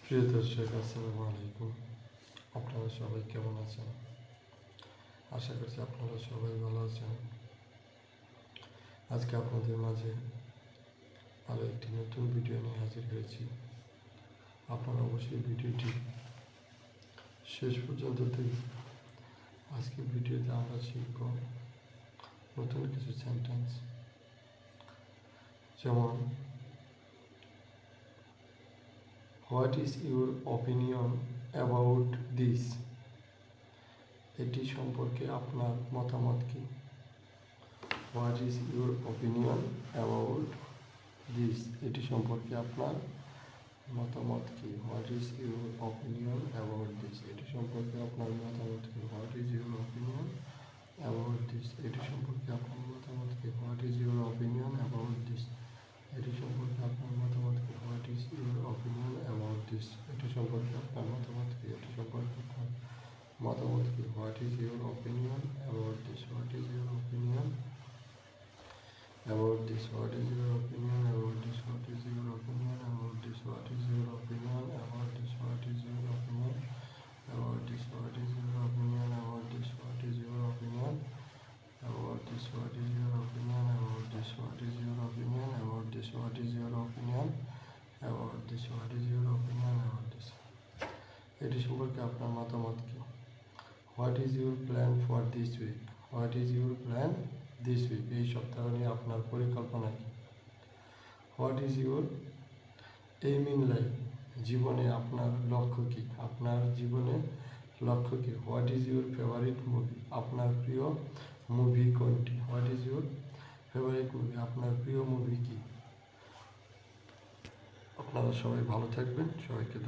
প্রিয় দর্শক, আসসালামু আলাইকুম। আপনারা সবাই কেমন আছেন? আশা করছি আপনারা সবাই ভালো আছেন। আজকে আপনাদের মাঝে আরও একটি নতুন ভিডিও নিয়ে হাজির হয়েছি। আপনারা অবশ্যই ভিডিওটি শেষ পর্যন্ত দেখুন। আজকে ভিডিওতে আমরা শিখব নতুন কিছু সেন্টেন্স, যেমন what is your opinion about this? এটি সম্পর্কে আপনার মতামত কি? What is your opinion about this? এটি সম্পর্কে আপনার মতামত কি? What is your opinion about this? এটি সম্পর্কে আপনার মতামত কি? What is your opinion about this? এটি সম্পর্কে আপনার মতামত কি? What is your opinion about this? এটি সম্পর্কে আপনার মতামত কি? What is your opinion about this? এটি সম্পর্কে আপনার মতামত কি? এটি সম্পর্কে আপনার মতামত কি? What is your opinion about this? What is your opinion about this? What is your opinion about this? What is your opinion about this? What is your opinion about this? What is your opinion about this? What is your opinion about this? What is your opinion about this? What is your opinion about this? What is your opinion about this? What is your opinion about this? What is your opinion about this? এটি সম্পর্কে আপনার মতামত কি? What is your plan for this week? What is your plan this week? এই সপ্তাহ নিয়ে আপনার পরিকল্পনা কি? What is your aim in life? জীবনে আপনার লক্ষ্য কি? আপনার জীবনে লক্ষ্য কি? What is your favourite movie? আপনার প্রিয় মুভি কোনটি? What is your favourite movie? আপনার প্রিয় মুভি কি? আপনারা সবাই ভালো থাকবেন। সবাইকে